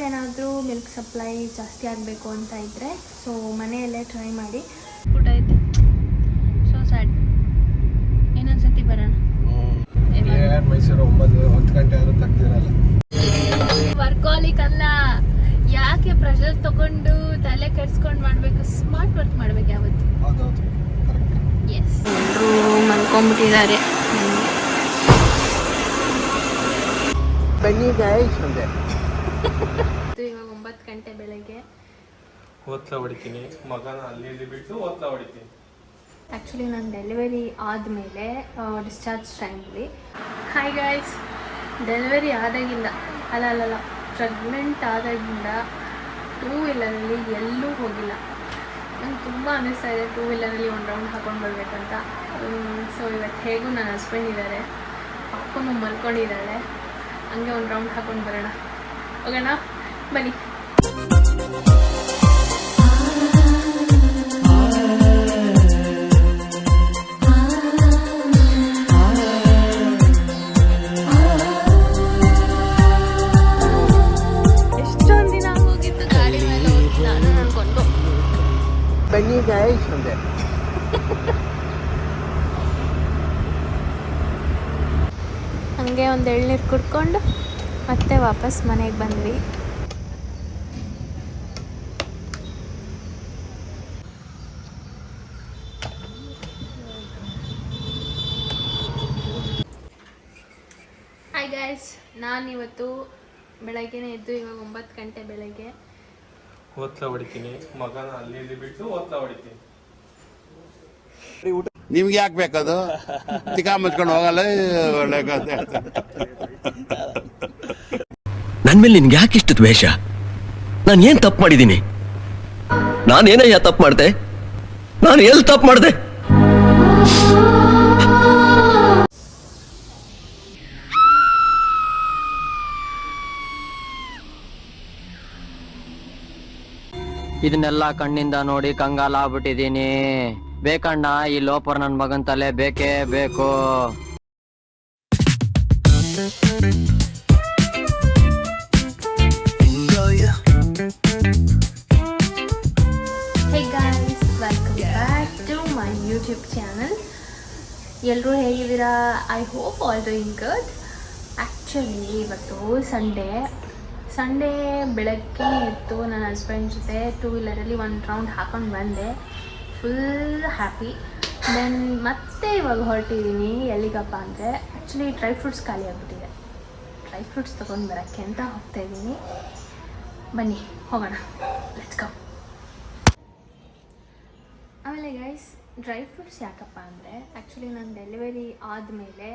ಏನಾದರೂ milk supply ಜಾಸ್ತಿ ಆಗಬೇಕು ಅಂತ ಇದ್ದರೆ ಸೊ ಮನೆಯಲ್ಲೇ ಟ್ರೈ ಮಾಡಿ. ಊಟ ಐತೆ ಸೊ ಸ್ಯಾಡ್. ಇನ್ನೊಂದ್ಸತಿ ಬರೋಣ. ಮೈಸೂರು 9-10 ಗಂಟೆ ಆದರೂ ತಗ್ದಿರಲ್ಲ. ವರ್ಕಾಲಿಕ್ ಅಲ್ಲ, ಯಾಕೆ ಪ್ರೆಷರ್ ತಗೊಂಡು ತಲೆ ಕೆಡ್ಸ್ಕೊಂಡು ಮಾಡಬೇಕು, ಸ್ಮಾರ್ಟ್ ವರ್ಕ್ ಮಾಡ್ಬೇಕು ಯಾವತ್ತು. ಹೌದೌದು, ಎಸ್. ಎಲ್ಲರೂ ಮಲ್ಕೊಂಡ್ಬಿಟ್ಟಿದ್ದಾರೆ. ಬನ್ನಿ ಗಾಯ್ಸ್ ಅಂದೆ. ಇವಾಗ 9 ಗಂಟೆ ಬೆಳಗ್ಗೆ. ಓದ್ಲ ಹೊಡಿತೀನಿ ಮಗನ ಅಲ್ಲಿ ಬಿಟ್ಟು ಓದ್ಲ ಹೊಡಿತೀನಿ. ಆ್ಯಕ್ಚುಲಿ ನಾನು ಡೆಲಿವರಿ ಆದಮೇಲೆ ಡಿಸ್ಚಾರ್ಜ್ ಟೈಮಲ್ಲಿ. ಹಾಯ್ ಗಾಯ್ಸ್, ಡೆಲಿವರಿ ಆದಾಗಿಂದ ಅಲ್ಲ ಪ್ರೆಗ್ನೆಂಟ್ ಆದಾಗಿಂದ 2 ವೀಲರಲ್ಲಿ ಎಲ್ಲೂ ಹೋಗಿಲ್ಲ. ನಂಗೆ ತುಂಬ ಅನ್ನಿಸ್ತಾ ಇದೆ 2 ವೀಲರಲ್ಲಿ ಒಂದು ರೌಂಡ್ ಹಾಕೊಂಡು ಬರಬೇಕಂತ. ಸೊ ಇವತ್ತು ಹೇಗೂ ನನ್ನ ಹಸ್ಬೆಂಡ್ ಇದ್ದಾರೆ, ಅಪ್ಪನೂ ಮಲ್ಕೊಂಡಿದ್ದಾಳೆ, ಹಂಗೆ ಒಂದು ರೌಂಡ್ ಹಾಕೊಂಡು ಬರೋಣ. ಹೋಗೋಣ ಬನ್ನಿ. ಎಷ್ಟೊಂದು ದಿನ ಹೋಗಿತ್ತು ಗಾಡಿ ಮೇಲೆ ಹೋಗಿಲ್ಲ ನಾನು ಅನ್ಕೊಂಡು. ಬನ್ನಿ ಗಾಯ್ಸ್ ಅಂದೆ. ಹಂಗೆ ಒಂದು ಎಳ್ನೀರು ಕುಡ್ಕೊಂಡು ಮತ್ತೆ ವಾಪಸ್ ಮನೆಗೆ ಬಂದ್ವಿ. ಹಾಯ್ ಗಾಯ್ಸ್, ನಾನಿವತ್ತು ಬೆಳಗ್ಗೆನೇ ಎದ್ದು, ಇವಾಗ 9 ಗಂಟೆ ಬೆಳಗ್ಗೆ. ಓದ್ಲ ಹೊಡಿತೀನಿ ಮಗನ ಅಲ್ಲಿ ಬಿಟ್ಟು ಓದ್ಲ ಹೊಡಿತೀನಿ. ನಿಮ್ಗೆ ಯಾಕೆ ಬೇಕದು? ತಿಕಾ ಮುಚ್ಕೊಂಡು ಹೋಗಲ್ಲ. ಒಳ್ಳೆ ನನ್ ಮೇಲೆ ನಿನ್ಗೆ ಯಾಕೆ ಇಷ್ಟು ದ್ವೇಷ? ನಾನು ಏನ್ ತಪ್ಪು ಮಾಡಿದ್ದೀನಿ? ನಾನೇನಯ್ಯ ತಪ್ಪು ಮಾಡ್ದೆ? ನಾನು ಎಲ್ಲಿ ತಪ್ಪು ಮಾಡ್ದೆ? ಇದನ್ನೆಲ್ಲ ಕಣ್ಣಿಂದ ನೋಡಿ ಕಂಗಾಲ ಆಗ್ಬಿಟ್ಟಿದೀನಿ. ಬೇಕಣ್ಣ, ಈ ಲೋಪರ್ ನನ್ ಮಗನ್ ತಲೆ ಬೇಕೇ ಬೇಕು. Hey guys, welcome back to my YouTube channel. ಎಲ್ಲರೂ ಹೇಗಿದ್ದೀರಾ? I hope all doing good. Actually ಇವತ್ತು ಸಂಡೇ ಬೆಳಗ್ಗೆ ಎದ್ದು ನನ್ನ ಹಸ್ಬೆಂಡ್ ಜೊತೆ 2 ವೀಲರಲ್ಲಿ ಒಂದು ರೌಂಡ್ ಹಾಕೊಂಡು ಬಂದೆ. Full happy. ದೆನ್ ಮತ್ತೆ ಇವಾಗ ಹೊರಟಿದ್ದೀನಿ. ಎಲ್ಲಿಗಪ್ಪ ಅಂದರೆ ಆ್ಯಕ್ಚುಲಿ ಡ್ರೈ ಫ್ರೂಟ್ಸ್ ಖಾಲಿ ಆಗಿಬಿಟ್ಟಿದೆ. ಡ್ರೈ ಫ್ರೂಟ್ಸ್ ತೊಗೊಂಡು ಬರೋಕ್ಕೆ ಅಂತ ಹೋಗ್ತಾಯಿದ್ದೀನಿ. ಬನ್ನಿ ಹೋಗೋಣ, ಲೆಟ್ಸ್ ಗೋ. ಆಮೇಲೆ ಗೈಸ್, ಡ್ರೈ ಫ್ರೂಟ್ಸ್ ಯಾಕಪ್ಪ ಅಂದರೆ ಆ್ಯಕ್ಚುಲಿ ನಾನು ಡೆಲಿವರಿ ಆದಮೇಲೆ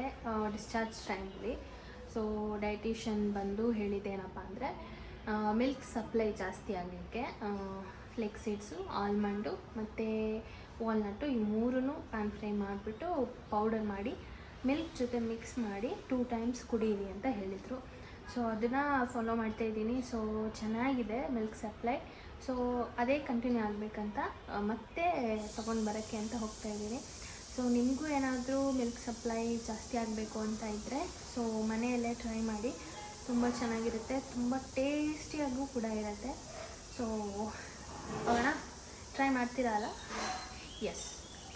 ಡಿಸ್ಚಾರ್ಜ್ ಟೈಮಲ್ಲಿ ಸೊ ಡೈಟಿಷಿಯನ್ ಬಂದು ಹೇಳಿದ್ದೇನಪ್ಪ ಅಂದರೆ ಮಿಲ್ಕ್ ಸಪ್ಲೈ ಜಾಸ್ತಿ ಆಗಲಿಕ್ಕೆ ಫ್ಲೆಕ್ಸ್ ಸೀಡ್ಸು, ಆಲ್ಮಂಡು ಮತ್ತು ವಾಲ್ನಟ್ಟು ಈ 3 ಪ್ಯಾನ್ ಫ್ರೈ ಮಾಡಿಬಿಟ್ಟು ಪೌಡರ್ ಮಾಡಿ ಮಿಲ್ಕ್ ಜೊತೆ ಮಿಕ್ಸ್ ಮಾಡಿ 2 ಟೈಮ್ಸ್ ಕುಡೀರಿ ಅಂತ ಹೇಳಿದರು. ಸೊ ಅದನ್ನು ಫಾಲೋ ಮಾಡ್ತಾಯಿದ್ದೀನಿ. ಸೊ ಚೆನ್ನಾಗಿದೆ ಮಿಲ್ಕ್ ಸಪ್ಲೈ. ಸೊ ಅದೇ ಕಂಟಿನ್ಯೂ ಆಗಬೇಕಂತ ಮತ್ತೆ ತೊಗೊಂಡು ಬರೋಕ್ಕೆ ಅಂತ ಹೋಗ್ತಾಯಿದ್ದೀನಿ. ಸೊ ನಿಮಗೂ ಏನಾದರೂ ಮಿಲ್ಕ್ ಸಪ್ಲೈ ಜಾಸ್ತಿ ಆಗಬೇಕು ಅಂತ ಇದ್ದರೆ ಸೊ ಮನೆಯಲ್ಲೇ ಟ್ರೈ ಮಾಡಿ. ತುಂಬ ಚೆನ್ನಾಗಿರುತ್ತೆ, ತುಂಬ ಟೇಸ್ಟಿಯಾಗೂ ಕೂಡ ಇರುತ್ತೆ. ಸೊ ಹೋಗೋಣ, ಟ್ರೈ ಮಾಡ್ತೀರಲ್ಲ? Yes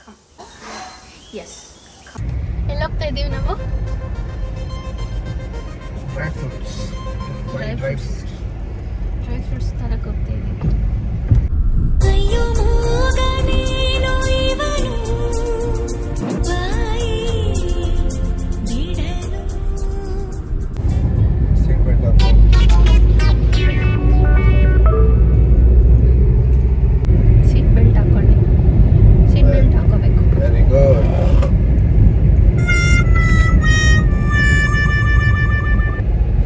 come, yes come. ಎಲ್ಲೋಗ್ತಾ ಇದ್ದೀವಿ ನಾವು? ಡ್ರೈ ಫ್ರೂಟ್ಸ್ ತರಕ್ಕೆ ಹೋಗ್ತಾ ಇದ್ದೀವಿ. ಸೀಟ್ ಬೆಲ್ಟ್ ಹಾಕ್ಕೊಂಡು ಸೀಟ್ ಬೆಲ್ಟ್ ಹಾಕೋಬೇಕು. Very good.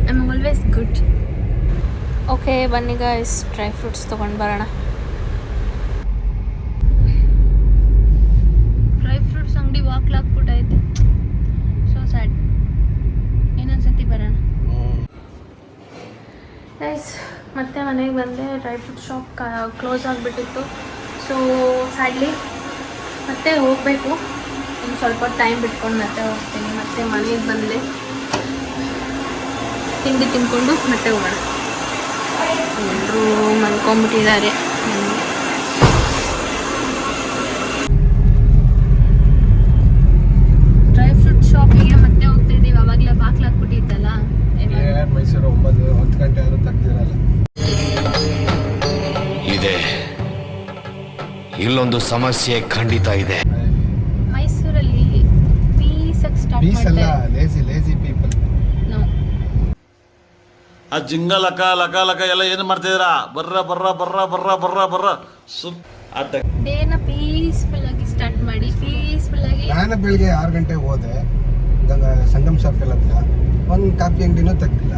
I am always good. Okay ಬನ್ನಿ ಗಾಯ್ಸ್, ಡ್ರೈ ಫ್ರೂಟ್ಸ್ ತೊಗೊಂಡು ಬರೋಣ. ಡ್ರೈ ಫ್ರೂಟ್ಸ್ ಅಂಗಡಿ ವಾಕ್ಲಾಕ್ಬಿಟ್ಟೈತೆ. So sad. ಇನ್ನೊಂದ್ಸತಿ ಬರೋಣ ಗೈಸ್. ಮತ್ತೆ ಮನೆಗೆ ಬಂದೆ. ಡ್ರೈ ಫ್ರೂಟ್ ಶಾಪ್ ಕ್ಲೋಸ್ ಆಗಿಬಿಟ್ಟಿತ್ತು. ಸೊ ಸ್ಯಾಡ್ಲಿ ಮತ್ತೆ ಹೋಗಬೇಕು. ಇನ್ನು ಸ್ವಲ್ಪ ಟೈಮ್ ಬಿಟ್ಕೊಂಡು ಮತ್ತೆ ಹೋಗ್ತೀನಿ. ಮತ್ತೆ ಮನೆಗೆ ಬಂದೆ, ತಿಂಡಿ ತಿನ್ಕೊಂಡು ಮತ್ತೆ ಹೋಗೋಣ. ಮಾಡ್ಕೊಂಡ್ಬಿಟ್ಟಿದ್ದಾರೆ. ಡ್ರೈ ಫ್ರೂಟ್ ಶಾಪಿಗೆ ಮತ್ತೆ ಹೋಗ್ತಾ ಇದೀವಿ. ಅವಾಗಲೇ ಬಾಕ್ಲು ಹಾಕ್ಬಿಟ್ಟಿತ್ತಲ್ಲ. ಮೈಸೂರು 9-10 ಗಂಟೆ ಆದ್ರೂ ತೆಗ್ದಿರಲ್ಲ. ಇದೆ, ಇಲ್ಲೊಂದು ಸಮಸ್ಯೆ ಖಂಡಿತ ಇದೆ. ಮೈಸೂರಲ್ಲಿ ಪೀಸ್ ಅಲ್ಲ, ಲೇಜಿ ಪೀಪಲ್. ಆ ಜಿಂಗ ಲಕ ಲಕ ಲಕ ಎಲ್ಲ ಏನು ಮಾಡ್ತಿದ್ದೀರಾ? ಬರ್ರ ಬರ್ರ ಬರ್ರ ಬರ್ರ ಬರ್ರ ಬರ್ರ ಡೇನ ಪೀಸ್ಫುಲ್ ಆಗಿ ಸ್ಟಾರ್ಟ್ ಮಾಡಿ. ಪೀಸ್ಫುಲ್ ಆಗಿ ನಾನು ಬೆಳಿಗ್ಗೆ 6 ಗಂಟೆಗೆ ಹೋದೆ ಸಂಗಮ್ ಸರ್ಕಲ್ ಹತ್ರ. ಒಂದು ಕಾಫಿ ಅಂಗಡಿನೂ ತೆಗ್ದಿಲ್ಲ.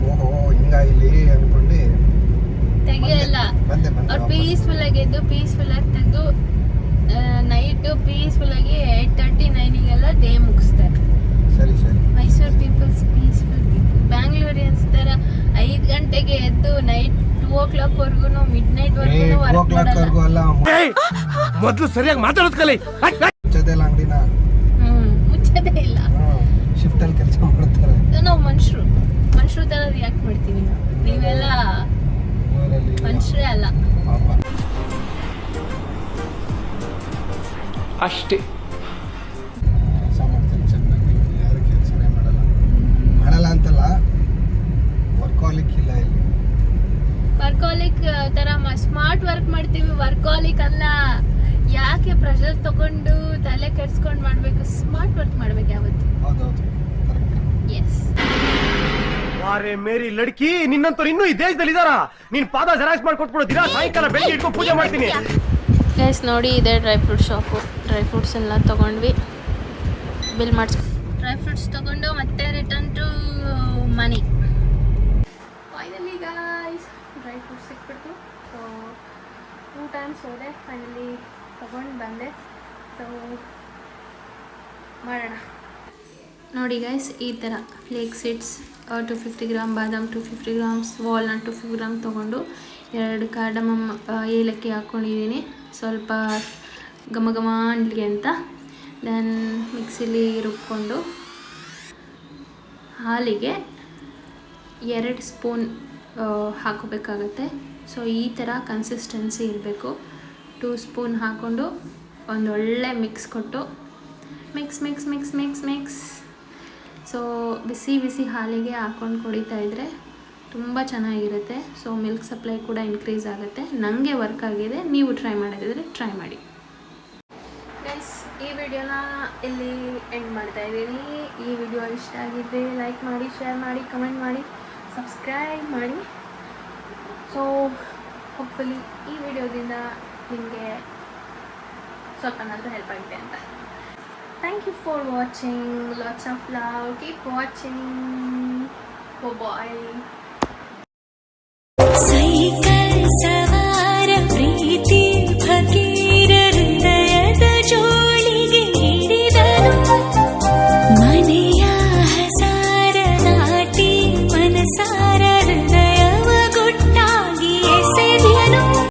ಓಹೋ ಹಿಂಗ ಇಲ್ಲಿ ಅನ್ಕೊಂಡು ತೆಗಿಯಲ್ಲ. ಅವ್ರು ಪೀಸ್ಫುಲ್ ಆಗಿ ಎದ್ದು ಪೀಸ್ಫುಲ್ ಆಗಿ ತೆಗೆದು ನೈಟ್ ಪೀಸ್ಫುಲ್ ಆಗಿ 8:30-9ಗೆಲ್ಲ ಡೇ ಮುಗಿಸ್ತಾರೆ. ಸರಿ. Mysuru peoples peaceful people. Bangaloreans ತರ 5 ಗಂಟೆಗೆ ಎದ್ದು ನೈಟ್ 2 o'clock ವರ್ಗು ಮಿಡ್ ನೈಟ್ ವರ್ಗು ಅಲ್ಲ. ಮೊದಲು ಸರಿಯಾಗಿ ಮಾತಾಡೋದ್ ಕಲಿ. ಮುಚ್ಚೋದಿಲ್ಲ ಅಂಗಡಿನ. ಮುಚ್ಚೋದೇ ಇಲ್ಲ. ಶಿಫ್ಟ್ ಅಲ್ಲಿ ಕೆಲಸ ಮಾಡ್ತಾರೆ. ನಾವು ಮನುಷ್ಯರು ತರ ರಿಯಾಕ್ಟ್ ಮಾಡ್ತೀವಿ ನಾವು. ನೀವೆಲ್ಲ ಮನುಷ್ಯರೇ ಅಲ್ಲ. ಅಷ್ಟೇ. ಕೆಲಸ ಮಾಡ್ತೀನಿ ಚೆನ್ನಾಗಿ. ಯಾರು ಕೆಲಸನೇ ಮಾಡಲ್ಲ ಅಂತಲ್ಲ, ವರ್ಕಾಲಿಕ್ ಇಲ್ಲ ಇಲ್ಲಿ. ವರ್ಕಾಲಿಕ್ ತರ ಸ್ಮಾರ್ಟ್ ವರ್ಕ್ ಮಾಡ್ತೀವಿ. ವರ್ಕಾಲಿಕ್ ಅಲ್ಲ. ಯಾಕೆ ಪ್ರೆಷರ್ ತಗೊಂಡು ತಲೆ ಕೆಡ್ಸ್ಕೊಂಡು ಮಾಡ್ಬೇಕು? ಸ್ಮಾರ್ಟ್ ವರ್ಕ್ ಮಾಡ್ಬೇಕು ಯಾವತ್ತು. ಹೌದೌದು, ಎಸ್. ವಾರೇ ಮೇರಿ ಲಡ್ಕಿ, ನಿನ್ನಂತವ್ರು ಇನ್ನೂ ಈ ದೇಶದಲ್ಲಿ ಇದಾರ? ನೀನ್ ಪಾದ ಜೆರಾಕ್ಸ್ ಮಾಡ್ಕೊಟ್ಬಿಡು. ದಿನ ಸಾಯಂಕಾಲ ಬೆಳಿಗ್ಗೆ ಇಟ್ಕೊಂಡು ಪೂಜೆ ಮಾಡ್ತೀನಿ. ಗೈಸ್ ನೋಡಿ, ಇದೆ dry fruit shop. Dry fruits ಎಲ್ಲ ತೊಗೊಂಡ್ವಿ, ಬಿಲ್ ಮಾಡಿಸ್. ಡ್ರೈ ಫ್ರೂಟ್ಸ್ ತೊಗೊಂಡು ಮತ್ತೆ ರಿಟರ್ನ್ ಟು ಮನಿ. ಫೈನಲಿ ಗೈಸ್ ಡ್ರೈ ಫ್ರೂಟ್ಸ್ ಸಿಕ್ಬಿಡ್ತು. ಸೊ 2 times ಹೋದೆ, ಫೈನಲಿ ತೊಗೊಂಡು ಬಂದೆ. ಸೊ ಮಾಡೋಣ ನೋಡಿ ಗೈಸ್. ಈ ಥರ ಫ್ಲೇಕ್ ಸೀಡ್ಸ್ 250 ಗ್ರಾಮ್, ಬಾದಾಮ್ 250 ಗ್ರಾಮ್ಸ್, ವಾಲ್ನಟ್ 250 ಗ್ರಾಮ್ ತೊಗೊಂಡು 2 ಕಾರ್ಡಮಮ್ ಏಲಕ್ಕಿ ಹಾಕ್ಕೊಂಡಿದ್ದೀನಿ, ಸ್ವಲ್ಪ ಘಮ ಘಮ ಅಂಡ್ಲಿಗೆ ಅಂತ. ದೆನ್ ಮಿಕ್ಸಿಲಿ ರುಬ್ಕೊಂಡು ಹಾಲಿಗೆ 2 ಸ್ಪೂನ್ ಹಾಕೋಬೇಕಾಗತ್ತೆ. ಸೊ ಈ ಥರ ಕನ್ಸಿಸ್ಟೆನ್ಸಿ ಇರಬೇಕು. 2 ಸ್ಪೂನ್ ಹಾಕ್ಕೊಂಡು ಒಂದೊಳ್ಳೆ ಮಿಕ್ಸ್ ಕೊಟ್ಟು ಮಿಕ್ಸ್. ಸೊ ಬಿಸಿ ಹಾಲಿಗೆ ಹಾಕ್ಕೊಂಡು ಕುಡಿತಾ ಇದ್ದರೆ ತುಂಬ ಚೆನ್ನಾಗಿರುತ್ತೆ. ಸೊ ಮಿಲ್ಕ್ ಸಪ್ಲೈ ಕೂಡ ಇನ್ಕ್ರೀಸ್ ಆಗುತ್ತೆ. ನನಗೆ ವರ್ಕ್ ಆಗಿದೆ, ನೀವು ಟ್ರೈ ಮಾಡೋದಿದ್ರೆ ಟ್ರೈ ಮಾಡಿ. ಗೈಸ್ ಈ ವಿಡಿಯೋನ ಇಲ್ಲಿ ಎಂಡ್ ಮಾಡ್ತಾ ಇದ್ದೀನಿ. ಈ ವಿಡಿಯೋ ಇಷ್ಟ ಆಗಿದ್ದರೆ ಲೈಕ್ ಮಾಡಿ, ಶೇರ್ ಮಾಡಿ, ಕಮೆಂಟ್ ಮಾಡಿ, ಸಬ್ಸ್ಕ್ರೈಬ್ ಮಾಡಿ. ಸೊ ಹೋಪ್ಫುಲಿ ಈ ವಿಡಿಯೋದಿಂದ ನಿಮಗೆ ಸ್ವಲ್ಪನಾದರೂ ಹೆಲ್ಪ್ ಆಗಿದೆ ಅಂತ. Thank you for watching. Lots of love. Keep watching. Bye bye.